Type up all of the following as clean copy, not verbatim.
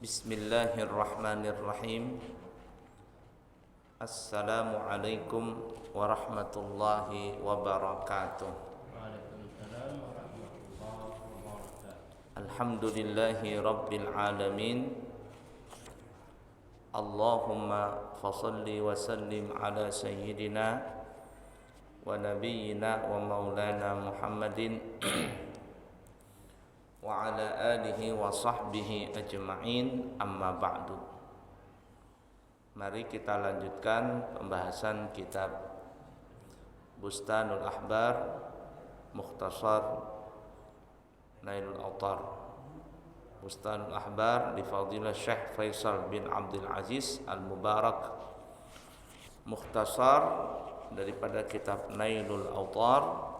Bismillahirrahmanirrahim. Assalamualaikum warahmatullahi wabarakatuh. Waalaikumsalam warahmatullahi wabarakatuh. Alhamdulillahi rabbil alamin. Allahumma fasalli wa sallim ala sayyidina wa nabiyyina wa maulana Muhammadin wa ala alihi wa sahbihi ajma'in, amma ba'du. Mari kita lanjutkan pembahasan kitab Bustanul Ahbar Mukhtasar Nailul Awtar. Bustanul Ahbar di Fadilah Syekh Faisal bin Abdul Aziz Al-Mubarak, mukhtasar daripada kitab Nailul Awtar.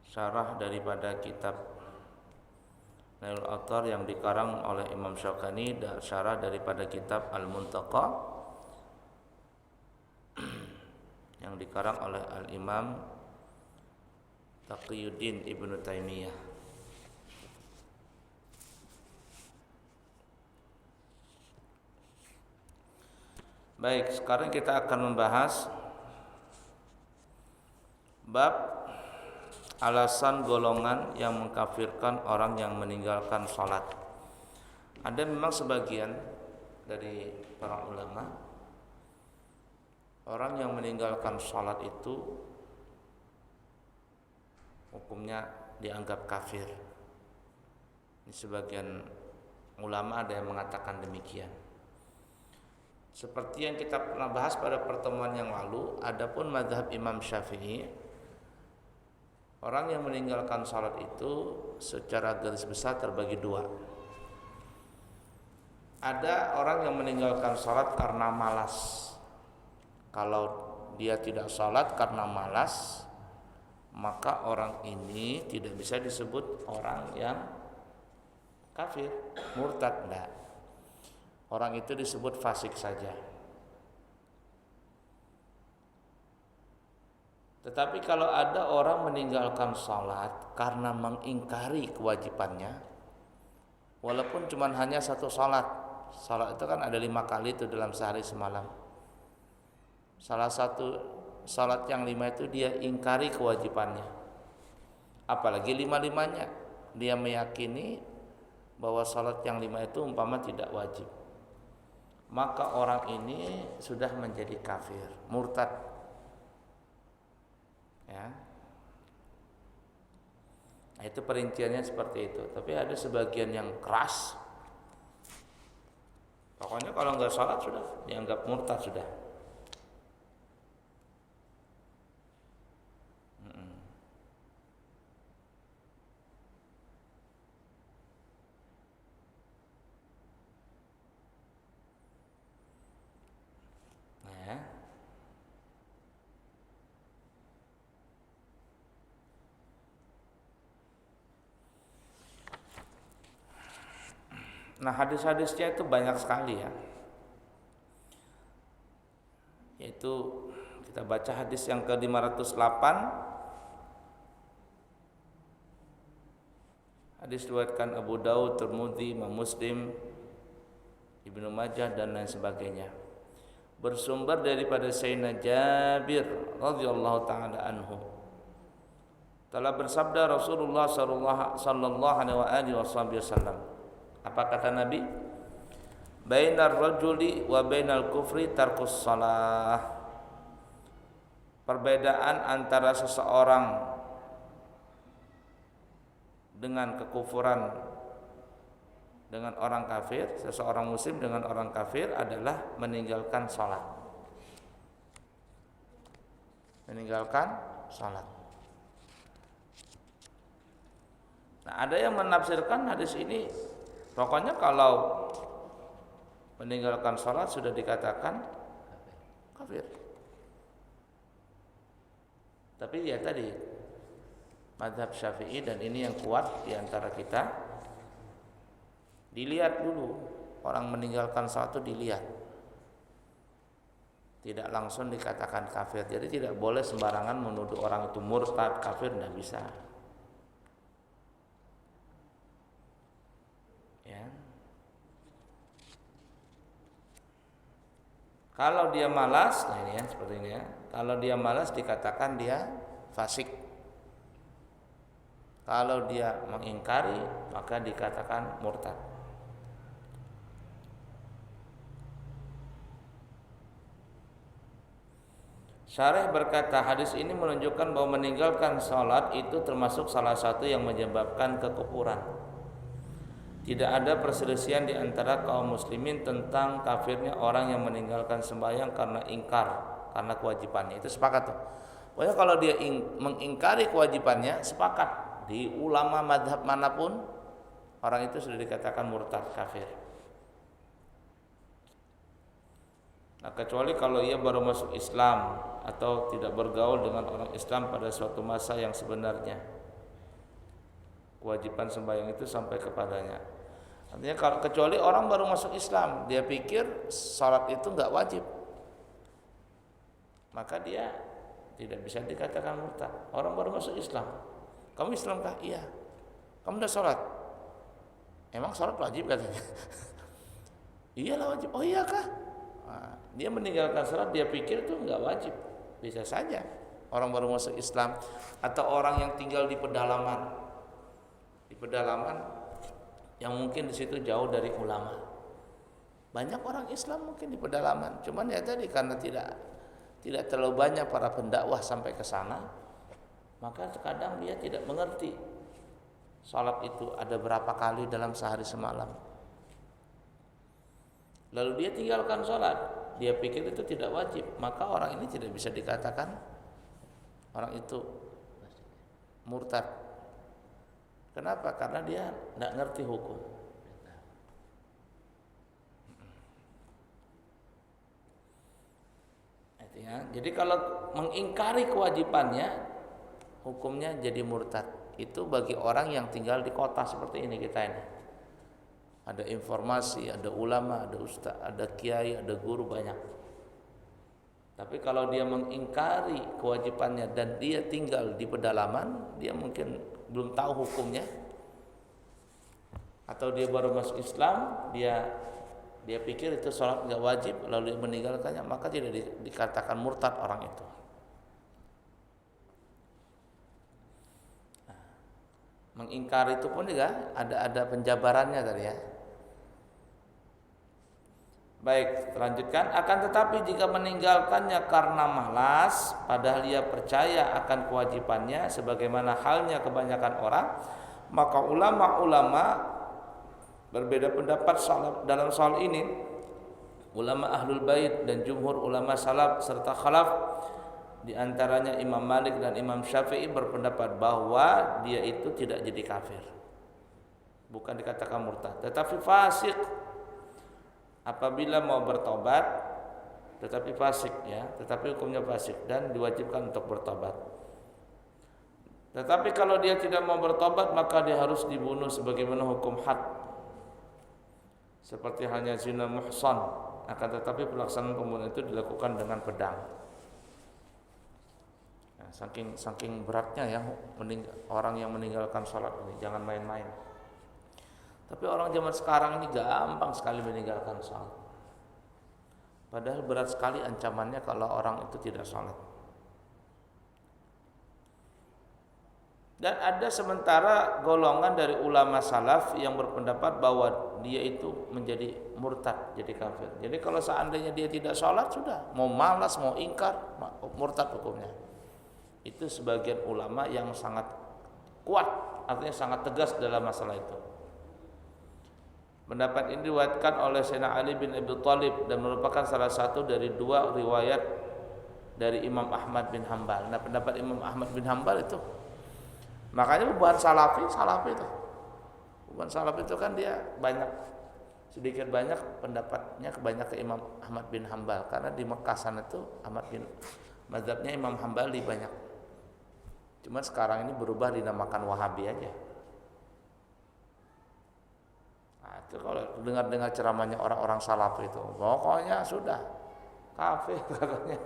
Syarah daripada kitab Nailul Awtar yang dikarang oleh Imam Syaukani, dan syarah daripada kitab Al-Muntaqa yang dikarang oleh Al-Imam Taqiyuddin Ibnu Taimiyah. Baik, sekarang kita akan membahas bab alasan golongan yang mengkafirkan orang yang meninggalkan sholat. Ada memang sebagian dari para ulama, orang yang meninggalkan sholat itu hukumnya dianggap kafir. Ini sebagian ulama ada yang mengatakan demikian. Seperti yang kita pernah bahas pada pertemuan yang lalu, adapun mazhab Imam Syafi'i, orang yang meninggalkan salat itu secara garis besar terbagi dua. Ada orang yang meninggalkan salat karena malas. Kalau dia tidak salat karena malas, maka orang ini tidak bisa disebut orang yang kafir, murtad, enggak. Orang itu disebut fasik saja. Tetapi kalau ada orang meninggalkan salat karena mengingkari kewajibannya, walaupun cuma hanya satu salat. Salat itu kan ada 5 kali itu dalam sehari semalam. Salah satu salat yang 5 itu dia ingkari kewajibannya. Apalagi 5-5-nya. Dia meyakini bahwa salat yang 5 itu umpama tidak wajib. Maka orang ini sudah menjadi kafir, murtad. Ya. Nah, itu perinciannya seperti itu. Tapi ada sebagian yang keras. Pokoknya kalau enggak salat sudah dianggap murtad sudah. Nah, hadis-hadisnya itu banyak sekali ya. Yaitu kita baca hadis yang ke-508. Hadis riwayatkan Abu Daud, Tirmidzi, Imam Muslim, Ibnu Majah dan lain sebagainya. Bersumber daripada Sayyidina Jabir radhiyallahu taala anhu. Telah bersabda Rasulullah sallallahu alaihi wasallam. Apa kata Nabi? Bainar rajuli wa bainal kufri tarkus shalah. Perbedaan antara seseorang dengan kekufuran dengan orang kafir, seseorang muslim dengan orang kafir adalah meninggalkan salat. Meninggalkan salat. Nah, ada yang menafsirkan hadis ini, pokoknya kalau meninggalkan sholat sudah dikatakan kafir. Tapi ya tadi mazhab Syafi'i, dan ini yang kuat di antara kita, dilihat dulu orang meninggalkan sholat itu dilihat. tidak langsung dikatakan kafir. Jadi tidak boleh sembarangan menuduh orang itu murtad, kafir, tidak bisa. Ya. Kalau dia malas, nah ini ya seperti ini ya. Kalau dia malas dikatakan dia fasik. Kalau dia mengingkari maka dikatakan murtad. Syarih berkata, hadis ini menunjukkan bahwa meninggalkan salat itu termasuk salah satu yang menyebabkan kekufuran. Tidak ada perselisihan di antara kaum muslimin tentang kafirnya orang yang meninggalkan sembahyang karena ingkar, karena kewajibannya. Itu sepakat tuh. Pokoknya kalau dia mengingkari kewajibannya, sepakat di ulama madhab manapun orang itu sudah dikatakan murtad, kafir. Nah, kecuali kalau ia baru masuk Islam atau tidak bergaul dengan orang Islam pada suatu masa yang sebenarnya kewajiban sembahyang itu sampai kepadanya. Artinya kalau kecuali orang baru masuk Islam, dia pikir salat itu enggak wajib, maka dia tidak bisa dikatakan murtad. Orang baru masuk Islam, kamu Islamkah? Iya. Kamu udah salat? Emang salat wajib katanya? Iyalah wajib. Oh iya kah? Nah, dia meninggalkan salat, dia pikir itu enggak wajib. Bisa saja orang baru masuk Islam atau orang yang tinggal di pedalaman yang mungkin di situ jauh dari ulama. Banyak orang Islam mungkin di pedalaman, cuman ya tadi karena tidak terlalu banyak para pendakwah sampai ke sana, maka terkadang dia tidak mengerti salat itu ada berapa kali dalam sehari semalam. Lalu dia tinggalkan salat, dia pikir itu tidak wajib, maka orang ini tidak bisa dikatakan orang itu murtad. Kenapa? Karena dia tidak ngerti hukum. Jadi kalau mengingkari kewajibannya, hukumnya jadi murtad. Itu bagi orang yang tinggal di kota seperti ini kita ini. Ada informasi, ada ulama, ada ustaz, ada kiai, ada guru banyak. Tapi kalau dia mengingkari kewajibannya dan dia tinggal di pedalaman, dia mungkin belum tahu hukumnya, atau dia baru masuk Islam, dia pikir itu sholat nggak wajib, lalu dia meninggalkannya, maka tidak dikatakan murtad orang itu. Nah, mengingkari itu pun juga ada penjabarannya tadi ya. Baik, lanjutkan. Akan tetapi jika meninggalkannya karena malas, padahal dia percaya akan kewajibannya sebagaimana halnya kebanyakan orang, maka ulama-ulama berbeda pendapat dalam soal ini. Ulama Ahlul Bait dan jumhur ulama salaf serta khalaf, di antaranya Imam Malik dan Imam Syafi'i berpendapat bahwa dia itu tidak jadi kafir, bukan dikatakan murtad, tetapi fasik. Apabila mau bertobat, tetapi fasik ya, tetapi hukumnya fasik dan diwajibkan untuk bertobat. Tetapi kalau dia tidak mau bertobat, maka dia harus dibunuh sebagaimana hukum had. Seperti halnya zina muhsan, akan tetapi pelaksanaan pembunuhan itu dilakukan dengan pedang. Nah, saking beratnya ya orang yang meninggalkan sholat ini, jangan main-main. Tapi orang zaman sekarang ini gampang sekali meninggalkan salat. Padahal berat sekali ancamannya kalau orang itu tidak salat. Dan ada sementara golongan dari ulama salaf yang berpendapat bahwa dia itu menjadi murtad, jadi kafir. Jadi kalau seandainya dia tidak salat, sudah, mau malas, mau ingkar, murtad hukumnya. Itu sebagian ulama yang sangat kuat, artinya sangat tegas dalam masalah itu. Pendapat ini diriwayatkan oleh Sayyidina Ali bin Abi Thalib dan merupakan salah satu dari dua riwayat dari Imam Ahmad bin Hanbal. Nah, pendapat Imam Ahmad bin Hanbal itu, makanya bukan salafi itu. Bukan salafi itu kan dia sedikit banyak pendapatnya kebanyakan ke Imam Ahmad bin Hanbal, karena di Mekah sana itu mazhabnya Imam Hambali banyak. Cuma sekarang ini berubah dinamakan Wahabi aja. Itu kalau dengar ceramahnya orang-orang salaf itu, pokoknya sudah kafir katanya.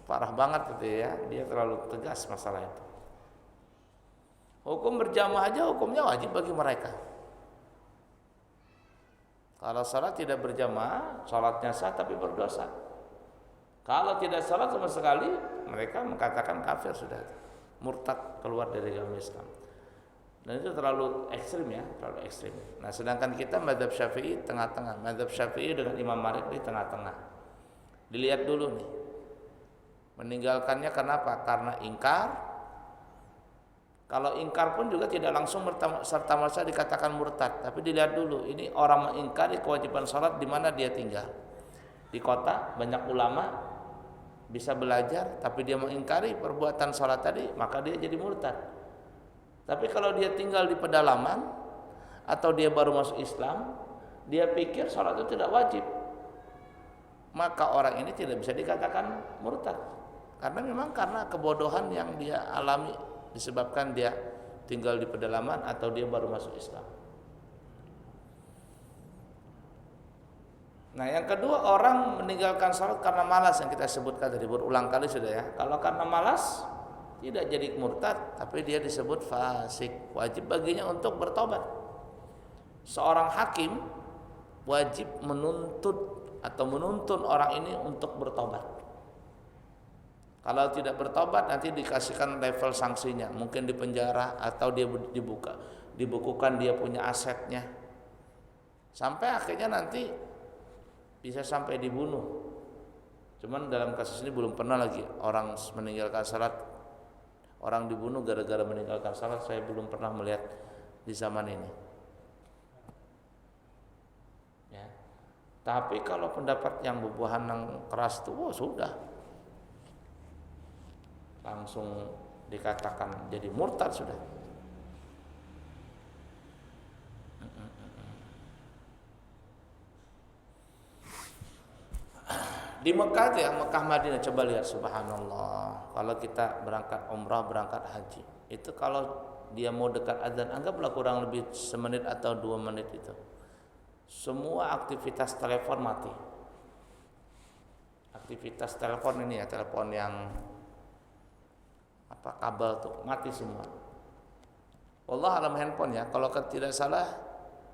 Parah banget gitu ya, dia terlalu tegas masalah itu. Hukum berjamaah aja hukumnya wajib bagi mereka. Kalau salat tidak berjamaah, salatnya sah tapi berdosa. Kalau tidak salat sama sekali, mereka mengatakan kafir sudah, murtad, keluar dari agama Islam. Dan itu terlalu ekstrim ya, terlalu ekstrim. Nah, sedangkan kita mazhab Syafi'i tengah-tengah. Mazhab Syafi'i dengan Imam Malik di tengah-tengah. Dilihat dulu nih. Meninggalkannya kenapa? Karena ingkar. Kalau ingkar pun juga tidak langsung serta-merta dikatakan murtad, tapi dilihat dulu ini orang mengingkari kewajiban salat di mana dia tinggal. Di kota banyak ulama bisa belajar, tapi dia mengingkari perbuatan salat tadi, maka dia jadi murtad. Tapi kalau dia tinggal di pedalaman atau dia baru masuk Islam, dia pikir salat itu tidak wajib, maka orang ini tidak bisa dikatakan murtad. Karena memang karena kebodohan yang dia alami disebabkan dia tinggal di pedalaman atau dia baru masuk Islam. Nah, yang kedua, orang meninggalkan salat karena malas yang kita sebutkan tadi berulang kali sudah ya. Kalau karena malas tidak jadi murtad, tapi dia disebut fasik. Wajib baginya untuk bertobat. Seorang hakim wajib menuntut atau menuntun orang ini untuk bertobat. Kalau tidak bertobat nanti dikasihkan level sanksinya, mungkin dipenjara atau dia dibukukan dia punya asetnya. Sampai akhirnya nanti bisa sampai dibunuh. Cuman dalam kasus ini belum pernah lagi orang meninggalkan salat, orang dibunuh gara-gara meninggalkan salat, saya belum pernah melihat di zaman ini. Ya. Tapi kalau pendapat yang bubuhan yang keras itu, sudah. Langsung dikatakan jadi murtad sudah. Di Mekah itu ya, Mekah Madinah, coba lihat subhanallah. Kalau kita berangkat umrah, berangkat haji, itu kalau dia mau dekat azan, anggaplah kurang lebih semenit atau 2 menit itu, semua aktivitas telepon mati. Aktivitas telepon ini ya, telepon yang kabel tuh mati semua. Allah alam handphone ya, kalau tidak salah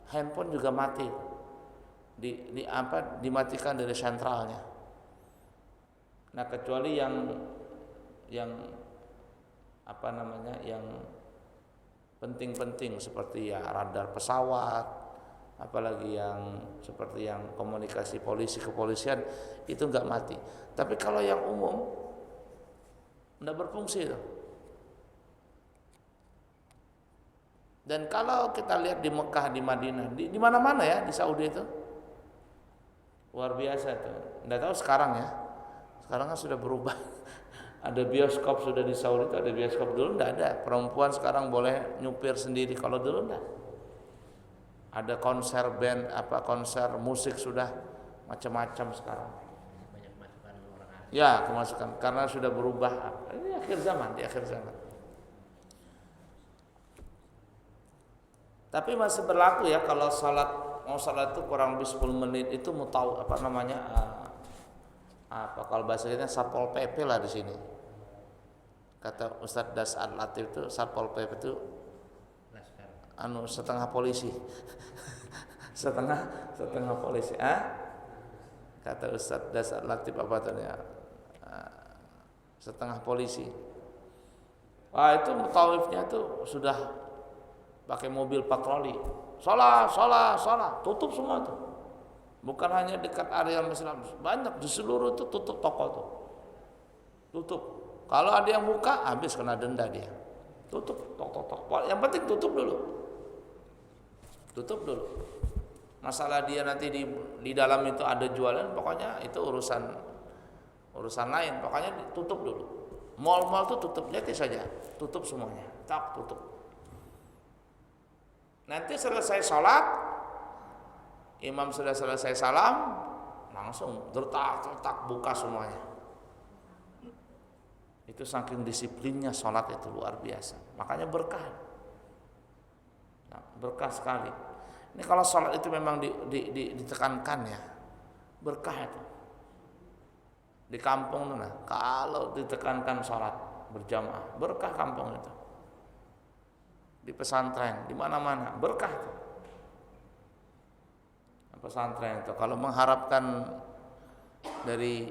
handphone juga mati. Dimatikan dari sentralnya. Nah, kecuali yang yang penting-penting seperti ya radar pesawat, apalagi yang seperti yang komunikasi polisi kepolisian itu enggak mati. Tapi kalau yang umum enggak berfungsi itu. Dan kalau kita lihat di Mekah, di Madinah, di mana-mana ya di Saudi itu luar biasa itu. Enggak tahu sekarang ya. Sekarang kan sudah berubah. Ada bioskop sudah di Saudi itu, ada bioskop. Dulu enggak ada. Perempuan sekarang boleh nyupir sendiri, kalau dulu enggak. Ada konser band, konser musik sudah macam-macam sekarang. Banyak masukan orang asing. Ya, kemasukan karena sudah berubah. Ini akhir zaman, di akhir zaman. Tapi masih berlaku ya kalau mau salat itu kurang lebih 10 menit itu kalau bahasa kita Satpol PP lah di sini. Kata Ustadz Das Al-Latif itu Satpol PP itu setengah polisi. setengah polisi. Kata Ustadz Das Al-Latif setengah polisi. Wah, itu mutawifnya itu sudah pakai mobil patroli, salah, tutup semua tuh. Bukan hanya dekat area Islam, banyak di seluruh itu tutup toko tuh, tutup. Kalau ada yang buka, habis kena denda dia. Tutup, tok. Yang penting tutup dulu. Masalah dia nanti di dalam itu ada jualan, pokoknya itu urusan lain. Pokoknya tutup dulu. Mal-mal tuh tutup, lihat saja, tutup semuanya, tutup. Nanti selesai sholat, imam sudah selesai salam, langsung tertak buka semuanya. Itu saking disiplinnya sholat itu luar biasa. Makanya berkah. Nah, berkah sekali. Ini kalau sholat itu memang ditekankan ya, berkah itu. Di kampung tuh, nah, kalau ditekankan sholat berjamaah, berkah kampung itu. Di pesantren, di mana-mana berkah tuh. Pesantren itu kalau mengharapkan dari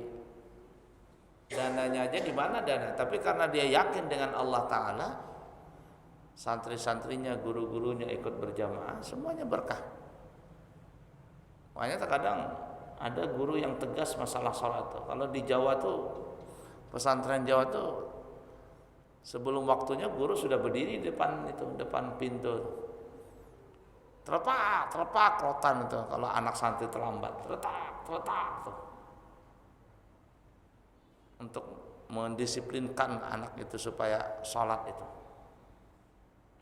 dananya aja di mana dana, tapi karena dia yakin dengan Allah Ta'ala, santri-santrinya, guru-gurunya ikut berjamaah, semuanya berkah. Makanya terkadang ada guru yang tegas masalah sholat tuh. Kalau di Jawa tuh, pesantren Jawa tuh, sebelum waktunya guru sudah berdiri di depan pintu. Terlepak rotan itu kalau anak santri terlambat, terletak tuh. Untuk mendisiplinkan anak itu supaya sholat itu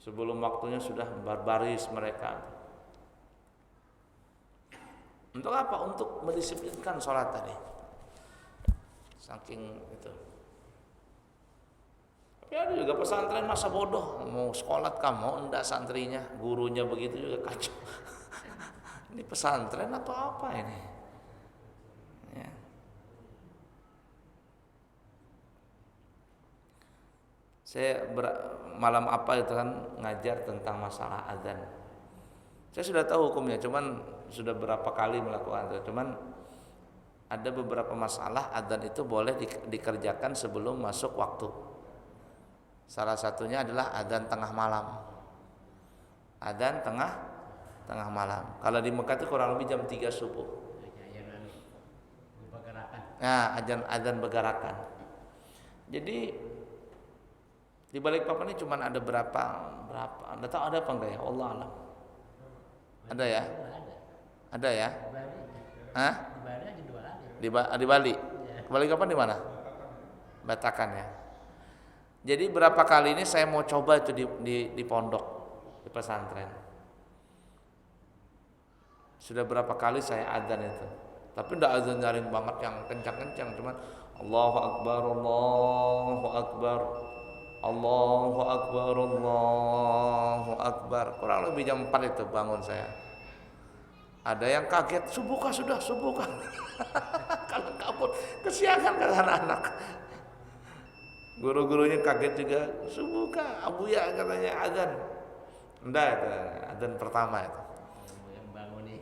sebelum waktunya sudah berbaris mereka. Untuk apa? Untuk mendisiplinkan sholat tadi. Saking itu. Tapi ada juga pesantren masa bodoh, mau sekolah kamu enggak santrinya, gurunya begitu juga kacau. Ini pesantren atau apa ini? Ya. Malam apa itu kan ngajar tentang masalah azan. Saya sudah tahu hukumnya, cuman sudah berapa kali melakukan itu. Cuman ada beberapa masalah azan itu boleh dikerjakan sebelum masuk waktu. Salah satunya adalah adzan tengah malam. Adzan tengah malam. Kalau di Mekah itu kurang lebih jam 3 subuh. Nah, adzan begarakan. Jadi di Balikpapan ini cuma ada berapa? Anda tahu ada apa enggak ya? Allah alam. Ada ya? Ada ya? Hah? Di Bali. Balikpapan di mana? Batakan ya. Jadi berapa kali ini saya mau coba itu di pondok, di pesantren. Sudah berapa kali saya adzan itu. Tapi enggak adzan nyaring banget yang kencang-kencang, cuman Allahu Akbar, Allahu Akbar, Allahu Akbar, Allahu Akbar. Kurang lebih jam 4 itu bangun saya. Ada yang kaget, subuh kah sudah, subuh kah? Kalau kabut, kesiangan kan anak-anak. Guru-gurunya kaget juga, subuh kah? Abuya katanya adzan. Enggak, itu adzan pertama itu.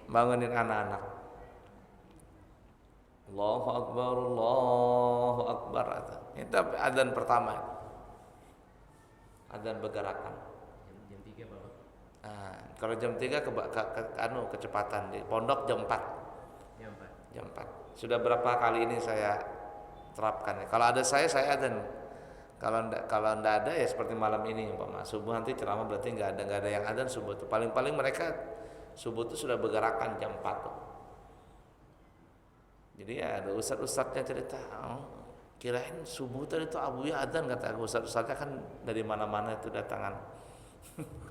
Bangunin anak-anak. Allahu Akbar, Allahu Akbar. Itu adzan pertama itu. Adzan bergerakan. Jam 3 Bapak. Nah, kalau jam 3 kecepatan, di pondok jam 4. Jam 4. Sudah berapa kali ini saya terapkan ya. Kalau ada saya adzan. Kalau enggak ada ya seperti malam ini umpama subuh nanti ceramah berarti enggak ada yang adzan subuh itu. Paling-paling mereka subuh itu sudah bergerakan jam 4 tuh. Jadi ya ada ustaz-ustaznya cerita, kirain subuh tadi itu abuya adzan, kata aku. Ustaz-ustaznya kan dari mana-mana itu datangan.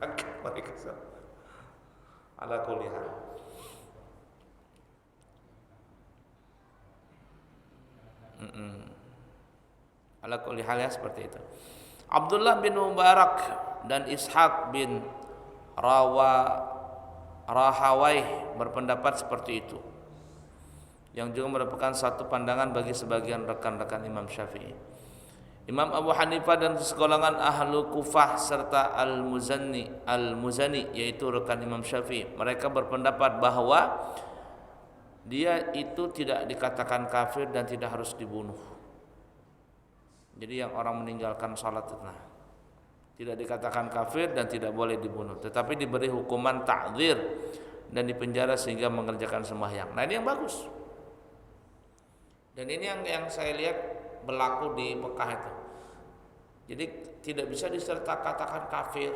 Kaget mereka. Ala kulli hal. Ala kulli hal ya seperti itu. Abdullah bin Mubarak dan Ishaq bin Rahawaih berpendapat seperti itu, yang juga merupakan satu pandangan bagi sebagian rekan-rekan Imam Syafi'i. Imam Abu Hanifah dan segolongan ahlu Kufah serta Al-Muzani yaitu rekan Imam Syafi'i, mereka berpendapat bahwa dia itu tidak dikatakan kafir dan tidak harus dibunuh. Jadi yang orang meninggalkan salat itu tidak dikatakan kafir dan tidak boleh dibunuh, tetapi diberi hukuman ta'dzir dan dipenjara sehingga mengerjakan sembahyang. Nah, ini yang bagus. Dan ini yang saya lihat berlaku di Mekah itu. Jadi tidak bisa katakan kafir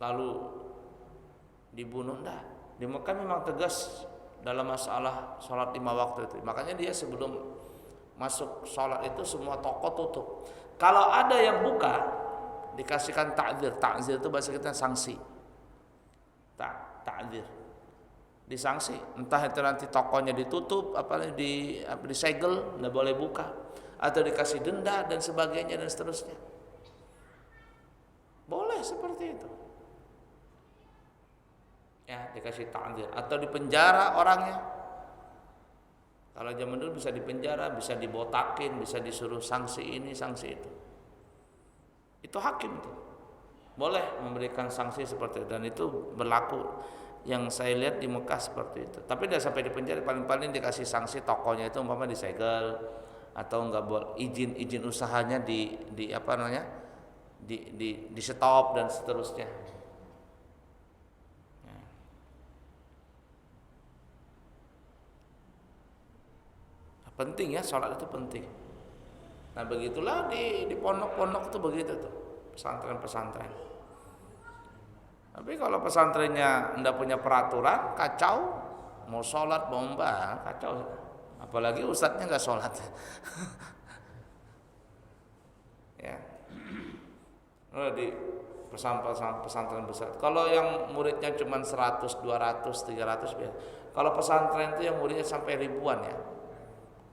lalu dibunuh, enggak. Di Mekah memang tegas dalam masalah sholat 5 waktu itu. Makanya dia sebelum masuk sholat itu semua toko tutup. Kalau ada yang buka dikasihkan ta'dzir. Ta'dzir itu bahasa kita sanksi. Ta'dzir. Disangsi, entah itu nanti tokonya ditutup, disegel, nggak boleh buka, atau dikasih denda dan sebagainya dan seterusnya. Boleh seperti itu. Ya, dikasih ta'dzir atau dipenjara orangnya. Kalau zaman dulu bisa dipenjara, bisa dibotakin, bisa disuruh sanksi ini, sanksi itu. Itu hakim tuh. Boleh memberikan sanksi seperti itu dan itu berlaku yang saya lihat di Mekah seperti itu. Tapi tidak sampai dipenjara, paling-paling dikasih sanksi tokonya itu umpama disegel atau enggak boleh izin usahanya di apa namanya? Di stop dan seterusnya. Penting ya, sholat itu penting. Nah begitulah di pondok-pondok itu begitu tuh, pesantren-pesantren. Tapi kalau pesantrennya tidak punya peraturan, kacau. Mau sholat, mau mbak, kacau. Apalagi ustadznya nggak sholat. Ya. Di pesantren besar. Kalau yang muridnya cuma 100, 200, 300 biasa. Kalau pesantren itu yang muridnya sampai ribuan ya.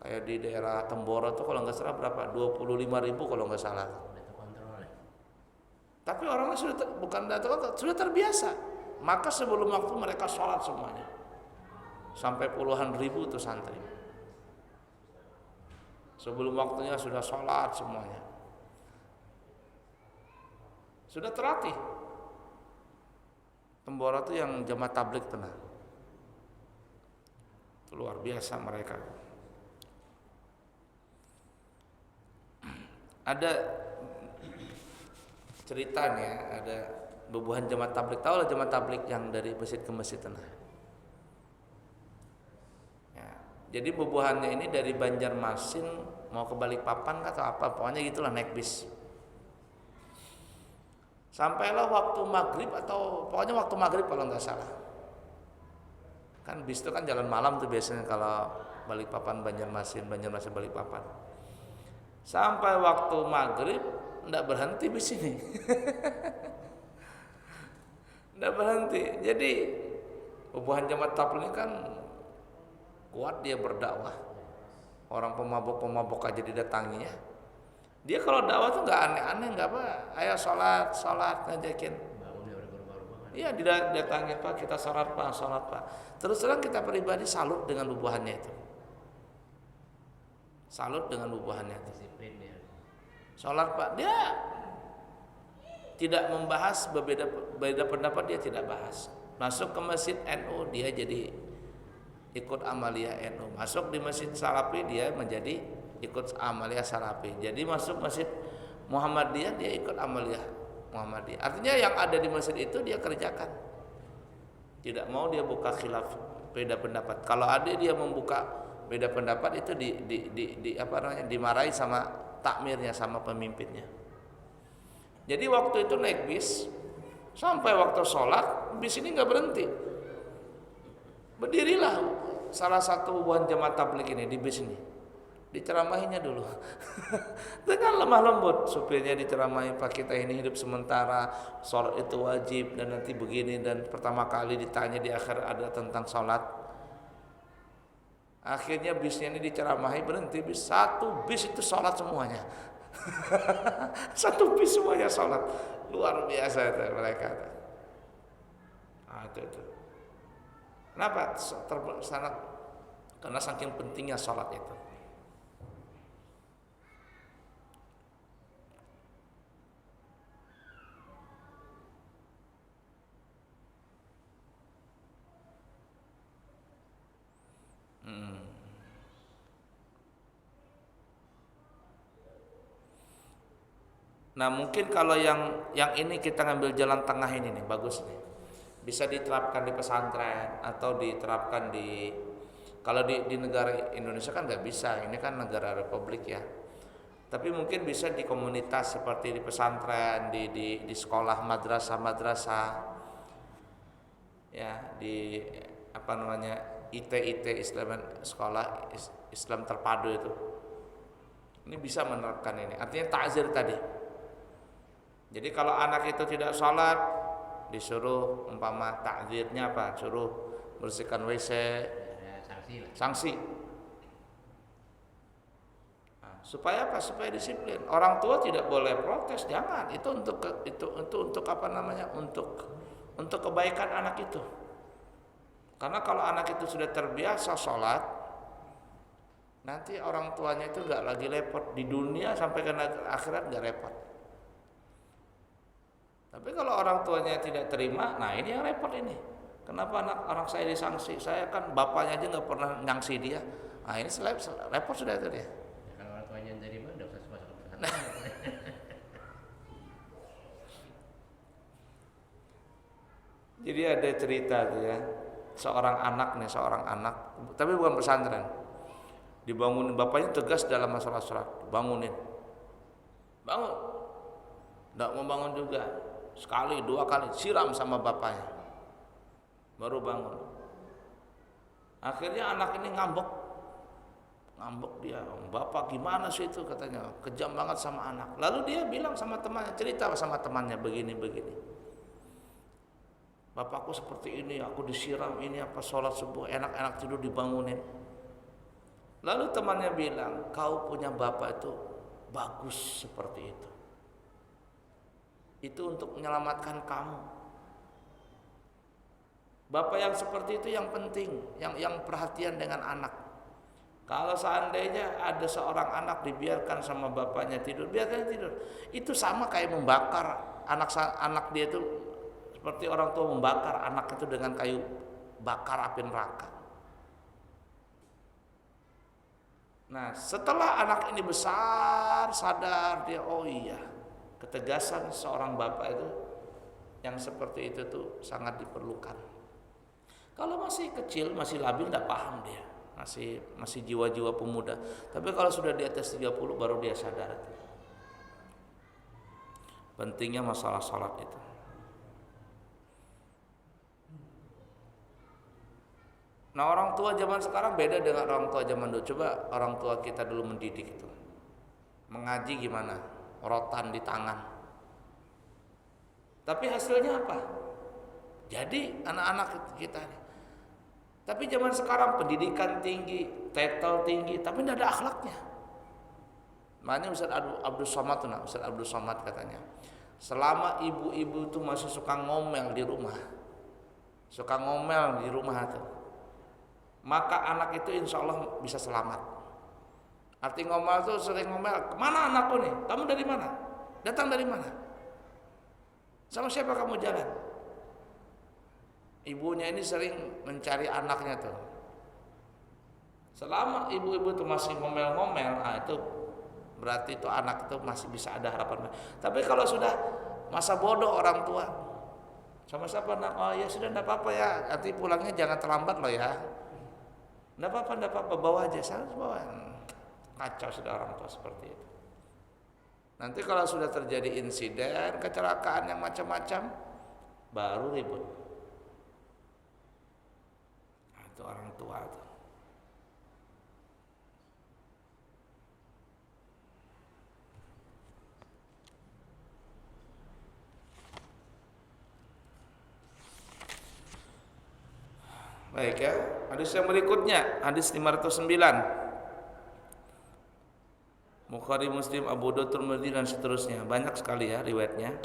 Kayak di daerah Temboro tuh kalau nggak salah berapa? 25.000 kalau nggak salah. Tapi orangnya sudah terbiasa. Maka sebelum waktu mereka sholat semuanya. Sampai puluhan ribu tuh santri. Sebelum waktunya sudah sholat semuanya. Sudah terlatih. Temboro tuh yang jamaah tabligh tenang. Itu luar biasa mereka. Ada ceritanya, ada bubuhan jemaat tabligh. Tahu lah jemaat tabligh yang dari masjid ke masjid tenang. Ya, jadi bubuhannya ini dari Banjarmasin mau ke Balikpapan atau apa, pokoknya gitulah naik bis. Sampailah waktu maghrib atau pokoknya waktu maghrib kalau nggak salah. Kan bis itu kan jalan malam tuh biasanya kalau Balikpapan Banjarmasin Balikpapan. Sampai waktu maghrib tidak berhenti bis ini. Tidak berhenti. Jadi bubuhan jamaah tabligh ini kan kuat, dia berdakwah. Orang pemabuk aja didatanginya. Dia kalau dakwah tuh nggak aneh-aneh, nggak apa. Ayo sholat ngajakin. Iya didatangi Pak, kita sholat Pak. Terus terang kita pribadi salut dengan bubuhannya itu. Salut dengan bubuhannya itu. Sholat Pak, dia tidak membahas berbeda pendapat, dia tidak bahas. Masuk ke masjid NU dia jadi ikut amaliyah NU. Masuk di masjid Salafi dia menjadi ikut amaliyah Salafi. Jadi masuk masjid Muhammadiyah dia ikut amaliyah Muhammadiyah. Artinya yang ada di masjid itu dia kerjakan. Tidak mau dia buka khilaf beda pendapat. Kalau ada dia membuka beda pendapat itu dimarahi sama takmirnya, sama pemimpinnya. Jadi waktu itu naik bis sampai waktu sholat bis ini nggak berhenti. Berdirilah salah satu bubuhan jamaah tabligh ini di bis ini. Diceramahinya dulu. Dengan lemah lembut supirnya diceramahi, Pak kita ini hidup sementara, sholat itu wajib dan nanti begini, dan pertama kali ditanya di akhir ada tentang sholat. Akhirnya bisnya ini diceramahi, berhenti bis. Satu bis itu sholat semuanya. Satu bis semuanya sholat. Luar biasa itu mereka. Nah, itu. Kenapa? Karena saking pentingnya sholat itu. Nah mungkin kalau yang ini kita ngambil jalan tengah ini nih, bagus nih, bisa diterapkan di pesantren atau diterapkan kalau di negara Indonesia kan nggak bisa, ini kan negara republik ya. Tapi mungkin bisa di komunitas seperti di pesantren, di sekolah madrasah, ya di apa namanya IT Islam, sekolah Islam terpadu itu. Ini bisa menerapkan ini. Artinya takzir tadi. Jadi kalau anak itu tidak sholat, disuruh umpama takzirnya apa? Suruh bersihkan WC, sanksi. Nah, supaya apa? Supaya disiplin. Orang tua tidak boleh protes, jangan. Itu untuk apa namanya? Untuk kebaikan anak itu. Karena kalau anak itu sudah terbiasa sholat, Nanti orang tuanya itu nggak lagi repot di dunia sampai ke akhirat nggak repot. Tapi kalau orang tuanya tidak terima, nah ini yang repot ini. Kenapa anak saya disanksi? Saya kan bapaknya aja nggak pernah nyangsi dia. Nah ini repot sudah itu dia. Ya, kalau orang tuanya yang terima, udah usah masuk ke pesantren. Jadi ada cerita tuh ya, seorang anak, tapi bukan pesantren. Dibangunin bapaknya tegas dalam masalah sholat, bangun, tidak mau bangun juga, sekali dua kali siram sama bapaknya, baru bangun. Akhirnya anak ini ngambek dia, bapak gimana sih itu katanya, kejam banget sama anak. Lalu dia bilang sama temannya, cerita sama temannya begini. Bapakku seperti ini, aku disiram ini apa sholat subuh enak-enak tidur dibangunin. Lalu temannya bilang, kau punya bapak itu bagus seperti itu. Itu untuk menyelamatkan kamu. Bapak yang seperti itu yang penting, yang perhatian dengan anak. Kalau seandainya ada seorang anak dibiarkan sama bapaknya tidur, biarkan tidur. Itu sama kayak membakar anak dia itu, seperti orang tua membakar anak itu dengan kayu bakar api neraka. Nah, setelah anak ini besar, sadar dia, oh iya, ketegasan seorang bapak itu yang seperti itu tuh sangat diperlukan. Kalau masih kecil, masih labil, tidak paham dia, masih jiwa-jiwa pemuda. Tapi kalau sudah di atas 30 baru dia sadar pentingnya masalah sholat itu. Nah, orang tua zaman sekarang beda dengan orang tua zaman dulu. Coba orang tua kita dulu mendidik itu, mengaji gimana? Rotan di tangan. Tapi hasilnya apa? Jadi anak-anak kita ini. Tapi zaman sekarang pendidikan tinggi, title tinggi, tapi tidak ada akhlaknya. Makanya Ustaz Abdul Somad katanya, selama ibu-ibu itu masih suka ngomel di rumah tuh, maka anak itu insya Allah bisa selamat. Arti ngomel itu sering ngomel, kemana anakku nih? Kamu dari mana? Datang dari mana? Sama siapa kamu jalan? Ibunya ini sering mencari anaknya tuh. Selama ibu-ibu itu masih ngomel-ngomel, nah itu berarti itu anak itu masih bisa ada harapan. Tapi kalau sudah masa bodoh orang tua, sama siapa nak? Oh ya sudah, tidak apa-apa ya. Nanti pulangnya jangan terlambat loh ya. Tidak apa-apa, bawa aja, saya bawa. Kacau sudah orang tua seperti itu. Nanti kalau sudah terjadi insiden, kecelakaan yang macam-macam, baru ribut. Nah, itu orang tua itu. Baik ya, hadis yang berikutnya, hadis 509. Bukhari, Muslim, Abu Daud, Tirmidzi dan seterusnya, banyak sekali ya riwayatnya.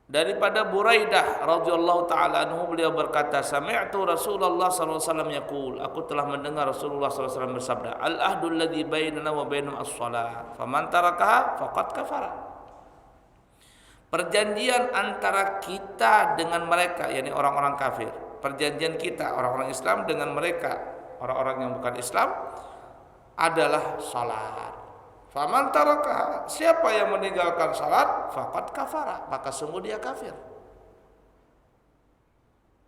Daripada Buraidah radhiyallahu taala anhu, beliau berkata, sami'tu Rasulullah sallallahu alaihi wasallam yaqul, aku telah mendengar Rasulullah sallallahu alaihi wasallam bersabda, al-ahdu alladzi bainana wa bainahum as-shalah, faman tarakaha faqad kafara. Perjanjian antara kita dengan mereka, yakni orang-orang kafir. Perjanjian kita orang-orang Islam dengan mereka, orang-orang yang bukan Islam, adalah salat. Faman taraka, siapa yang meninggalkan salat, faqad kafara, maka sungguh dia kafir.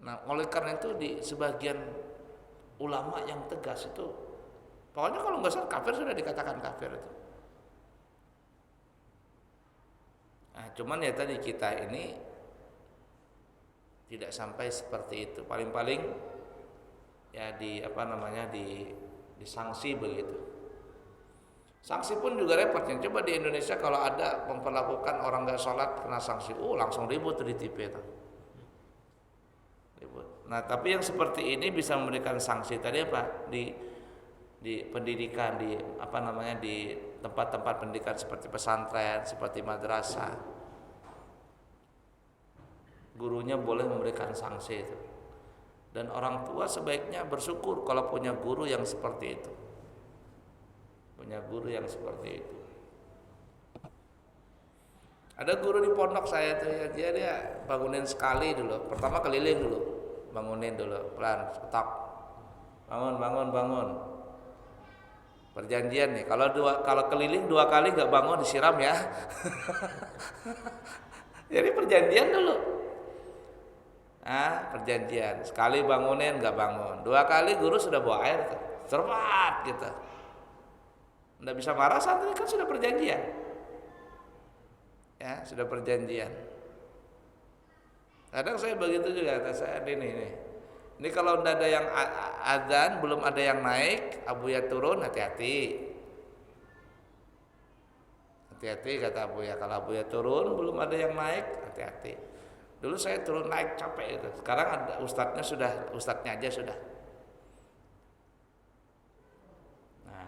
Nah, oleh karena itu di sebagian ulama yang tegas itu, pokoknya kalau nggak salah kafir sudah dikatakan kafir itu. Nah, cuman ya tadi kita ini tidak sampai seperti itu. Paling-paling ya disanksi begitu. Sanksi pun juga repot. Yang coba di Indonesia kalau ada memperlakukan orang nggak sholat kena sanksi, langsung ribut di TV itu. Ribut. Nah, tapi yang seperti ini bisa memberikan sanksi tadi apa? Di pendidikan, di tempat-tempat pendidikan seperti pesantren, seperti madrasah. Gurunya boleh memberikan sanksi itu. Dan orang tua sebaiknya bersyukur kalau punya guru yang seperti itu. Punya guru yang seperti itu. Ada guru di pondok saya tuh ya, dia bangunin sekali dulu. Pertama keliling dulu. Bangunin dulu, pelan, stop. Bangun. Perjanjian nih, kalau keliling 2 kali nggak bangun disiram ya. Jadi perjanjian dulu. Perjanjian. Sekali bangunin nggak bangun. 2 kali guru sudah bawa air tuh. Cermat gitu. Nggak bisa marah, santri kan sudah perjanjian. Ya, sudah perjanjian. Kadang saya begitu juga, kata saya ini. Ini kalau tidak ada yang adzan, belum ada yang naik, Abuya turun, hati-hati. Hati-hati kata Abuya, kalau Abuya turun belum ada yang naik, hati-hati. Dulu saya turun naik capek itu. Sekarang ada ustadznya aja sudah. Nah.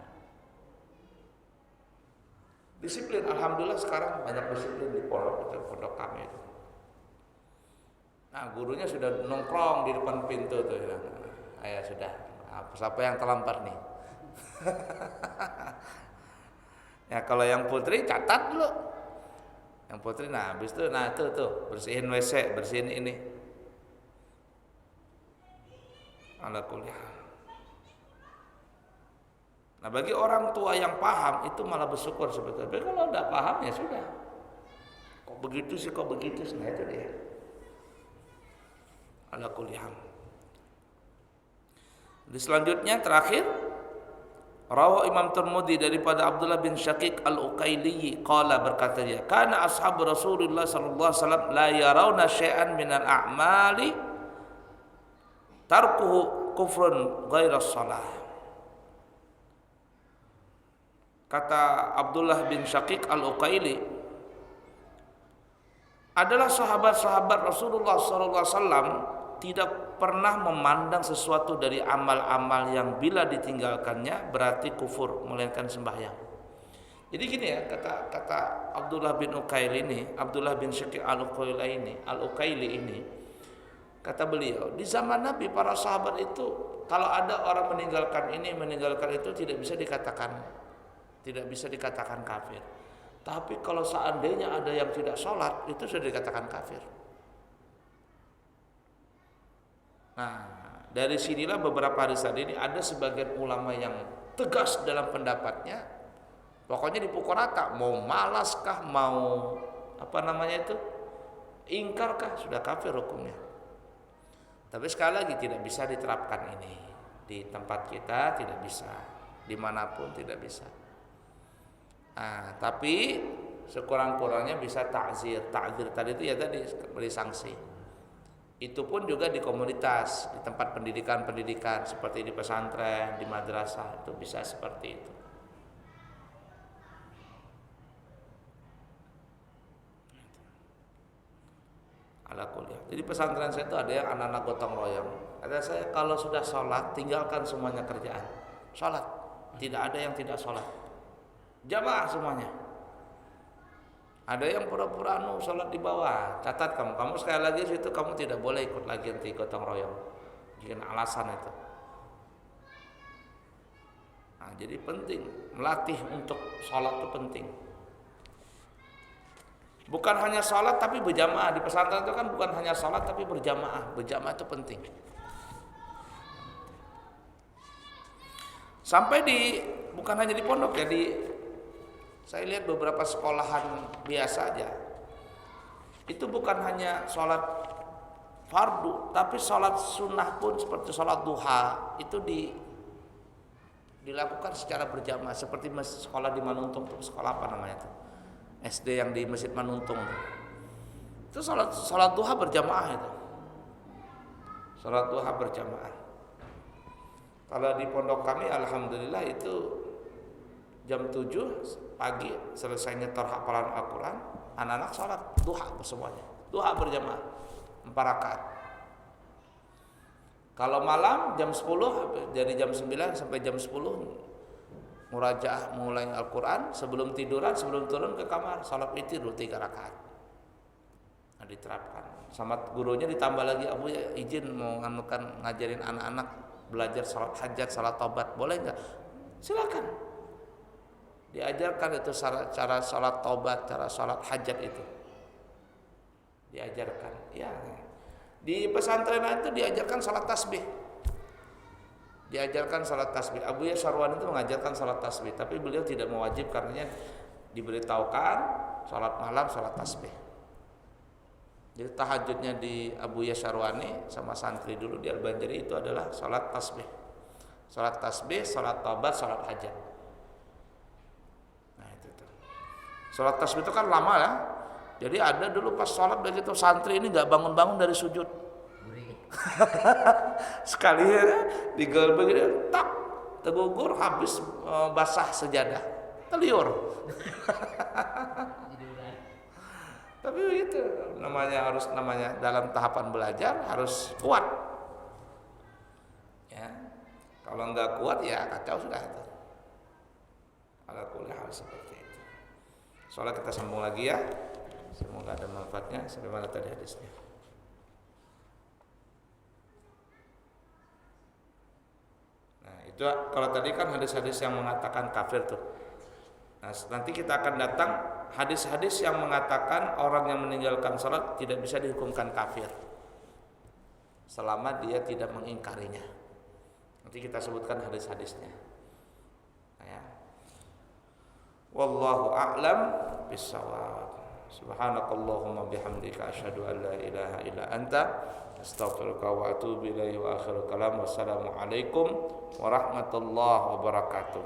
Disiplin, alhamdulillah sekarang banyak disiplin di pondok kami itu. Nah, gurunya sudah nongkrong di depan pintu tuh. Ayah sudah. Siapa yang terlambat nih? Ya kalau yang putri catat dulu. Yang putri, nah habis itu, tuh bersihin WC, bersihin ini. Ala kuliah. Nah bagi orang tua yang paham itu malah bersyukur sebetulnya. Tapi kalau tidak paham ya sudah. Kok begitu sih? Nah itu dia. Ala kuliah. Di selanjutnya terakhir, rawa Imam Tirmidzi daripada Abdullah bin Syaqiq Al-Uqaili qala, berkata dia, kana ashabu Rasulullah sallallahu alaihi wasallam la yarawna syai'an minal a'mali tarkuhu kufrun ghaira shalah. Kata Abdullah bin Syaqiq Al-Uqaili, adalah sahabat-sahabat Rasulullah sallallahu alaihi wasallam tidak pernah memandang sesuatu dari amal-amal yang bila ditinggalkannya berarti kufur, melainkan sembahyang. Jadi gini ya, kata Abdullah bin Uqaili ini, Abdullah bin Syaqiq Al-Uqaili ini, kata beliau, di zaman Nabi para sahabat itu kalau ada orang meninggalkan itu tidak bisa dikatakan kafir. Tapi kalau seandainya ada yang tidak sholat, itu sudah dikatakan kafir. Nah, dari sinilah beberapa hari saat ini ada sebagian ulama yang tegas dalam pendapatnya. Pokoknya dipukul rata, mau malaskah, mau ingkarkah, sudah kafir hukumnya. Tapi sekali lagi tidak bisa diterapkan ini di tempat kita, tidak bisa, dimanapun tidak bisa. Nah, tapi sekurang-kurangnya bisa ta'zir tadi itu ya tadi beri sanksi. Itu pun juga di komunitas, di tempat pendidikan seperti di pesantren, di madrasah, itu bisa seperti itu. Ala kuliah. Jadi pesantren saya itu ada yang anak-anak gotong royong. Kata saya, kalau sudah sholat tinggalkan semuanya kerjaan. Sholat, tidak ada yang tidak sholat. Jamaah semuanya. Ada yang pura-pura sholat di bawah. Catat kamu sekali lagi situ kamu tidak boleh ikut lagi nanti gotong royong. Jangan alasan itu. Nah, jadi penting melatih untuk sholat itu penting. Bukan hanya sholat tapi berjamaah. Di pesantren itu kan bukan hanya sholat tapi berjamaah. Berjamaah itu penting. Sampai bukan hanya di pondok ya, saya lihat beberapa sekolahan biasa aja. Itu bukan hanya sholat fardu, tapi sholat sunnah pun seperti sholat duha itu dilakukan secara berjamaah. Seperti sekolah di Manuntung, sekolah apa namanya itu? SD yang di Masjid Manuntung. Itu sholat duha berjamaah itu. Sholat duha berjamaah. Kalau di pondok kami alhamdulillah itu jam 7 pagi selesai nyetor hafalan Al-Quran, anak-anak sholat duha semuanya, duha berjamaah 4 rakaat. Kalau malam jam 10 dari jam 9 sampai jam 10 murajaah mulai Al-Quran, sebelum turun ke kamar sholat witir 3 rakaat. Nah, diterapkan. Sama gurunya ditambah lagi, Abu ya izin mau ngajarin anak-anak belajar salat hajat, salat taubat, boleh nggak? Silakan. Diajarkan itu cara salat taubat, cara salat hajat itu. Diajarkan. Ya. Di pesantren itu diajarkan salat tasbih. Diajarkan salat tasbih. Abu Syarwan itu mengajarkan salat tasbih, tapi beliau tidak mewajib karenanya diberitahukan salat malam salat tasbih. Jadi tahajudnya di Abu Syarwani sama santri dulu di Al-Banjari itu adalah salat tasbih. Salat tasbih, salat taubat, salat hajat. Nah itu tuh. Salat tasbih itu kan lama ya. Jadi ada dulu pas salat begitu santri ini nggak bangun-bangun dari sujud. Sekali ya digel begini tak tegugur habis basah sejadah teliur. Tapi begitu namanya dalam tahapan belajar harus kuat ya. Kalau nggak kuat ya kacau sudah itu. Ala kulli hal seperti itu. Soalnya kita sambung lagi ya, semoga ada manfaatnya. Sampai mana tadi hadisnya? Itu kalau tadi kan hadis-hadis yang mengatakan kafir tuh. Nah, nanti kita akan datang hadis-hadis yang mengatakan orang yang meninggalkan salat tidak bisa dihukumkan kafir selama dia tidak mengingkarinya. Nanti kita sebutkan hadis-hadisnya. Nah, ya. Wallahu a'lam bissawab. Subhanakallahumma bihamdika asyhadu an la ilaha illa anta astaghfiruka wa atubu ilaihi wa akhiru kalam. Wassalamualaikum warahmatullahi wabarakatuh.